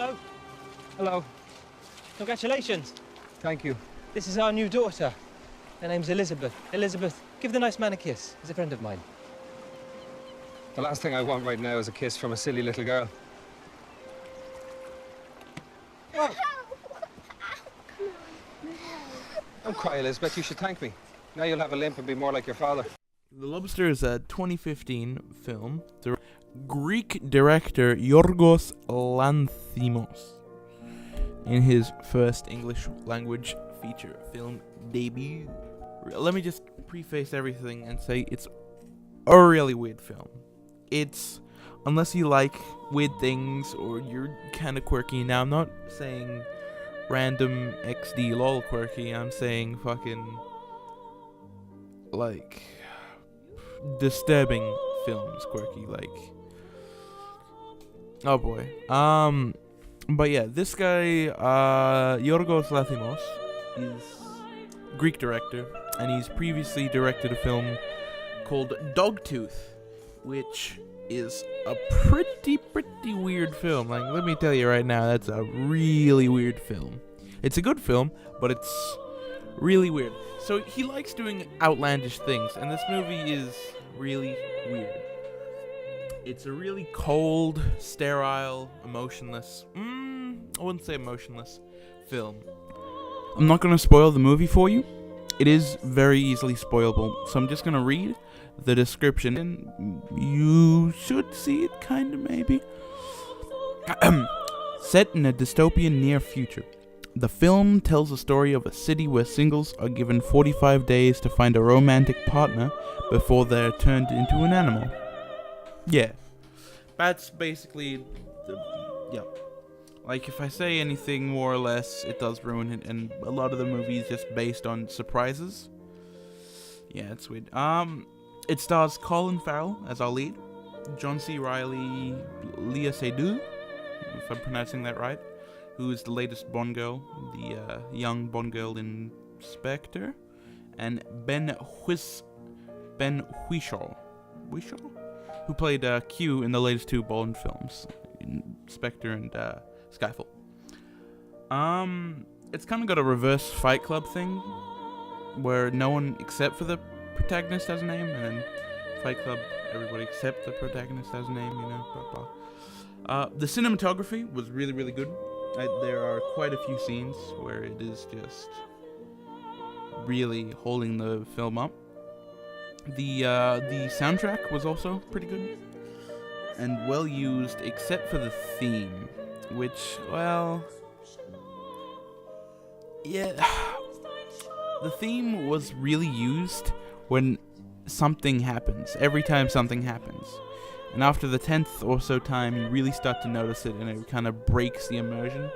Hello. Hello. Congratulations. Thank you. This is our new daughter. Her name's Elizabeth. Elizabeth, give the nice man a kiss. He's a friend of mine. The last thing I want right now is a kiss from a silly little girl. Oh. Don't cry, Elizabeth. You should thank me. Now you'll have a limp and be more like your father. The Lobster is a 2015 film. The Greek director Yorgos Lanthimos, in his first English language feature film debut. Let me just preface everything and say it's a really weird film. It's, unless you like weird things or you're kind of quirky. Now, I'm not saying random XD lol quirky. I'm saying fucking, like, disturbing films quirky, like, oh boy. But yeah, this guy, Yorgos Lanthimos, is Greek director, and he's previously directed a film called Dogtooth, which is a pretty weird film. Like, let me tell you right now, that's a really weird film. It's a good film, but it's really weird. So he likes doing outlandish things, and this movie is really weird. It's a really cold, sterile, emotionless, I wouldn't say emotionless, film. I'm not going to spoil the movie for you. It is very easily spoilable, so I'm just going to read the description, and you should see it, kind of, maybe. Set in a dystopian near future, the film tells the story of a city where singles are given 45 days to find a romantic partner before they're turned into an animal. Yeah, that's basically yeah. Like, if I say anything more or less, it does ruin it, and a lot of the movie is just based on surprises. Yeah, it's weird. It stars Colin Farrell as our lead, John C. Reilly, Leah Seydoux, if I'm pronouncing that right, who is the latest Bond girl, the young Bond girl in Spectre, and Ben Whishaw, who played Q in the latest two Bond films, in Spectre and Skyfall. It's kind of got a reverse Fight Club thing, where no one except for the protagonist has a name, and then Fight Club, everybody except the protagonist has a name, you know, blah, blah. The cinematography was really good. There are quite a few scenes where it is just really holding the film up. The soundtrack was also pretty good and well used, except for the theme, which, well, yeah, the theme was really used when something happens, every time something happens. And after the 10th or so time, you really start to notice it, and it kind of breaks the immersion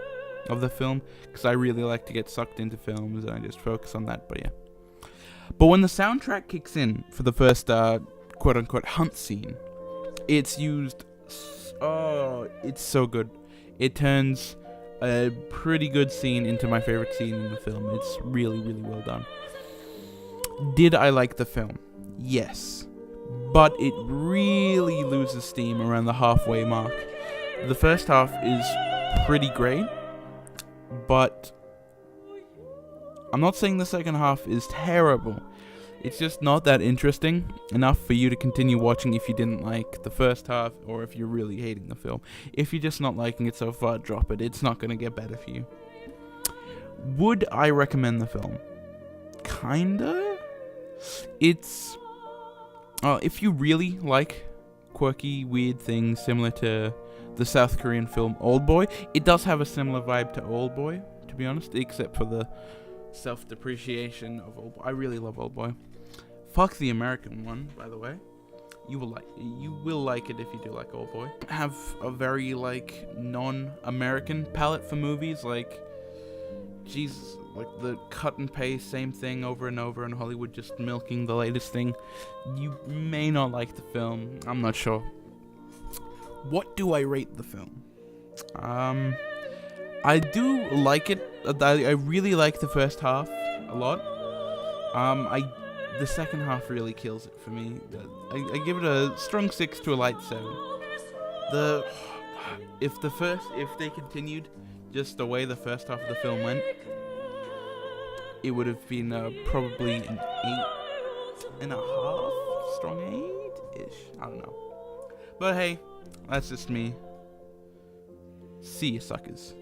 of the film, because I really like to get sucked into films, and I just focus on that, but yeah. But when the soundtrack kicks in for the first quote-unquote hunt scene, it's used, it's so good. It turns a pretty good scene into my favorite scene in the film. It's really well done. Did I like the film? Yes. But it really loses steam around the halfway mark. The first half is pretty great, but I'm not saying the second half is terrible. It's just not that interesting enough for you to continue watching if you didn't like the first half, or if you're really hating the film. If you're just not liking it so far, drop it. It's not going to get better for you. Would I recommend the film? Kinda. It's... if you really like quirky, weird things similar to the South Korean film Oldboy, it does have a similar vibe to Oldboy, to be honest, except for the self-depreciation of Oldboy. I really love Oldboy. Fuck the American one, by the way. You will like it if you do like Oldboy. Have a very, like, non-American palette for movies, like, Jesus, like the cut and paste, same thing over and over in Hollywood, just milking the latest thing. You may not like the film. I'm not sure. What do I rate the film? I do like it. I really like the first half a lot. The second half really kills it for me. I give it a strong 6 to a light 7. The if they continued just the way the first half of the film went, it would have been probably an 8.5, strong 8-ish. I don't know. But hey, that's just me. See you, suckers.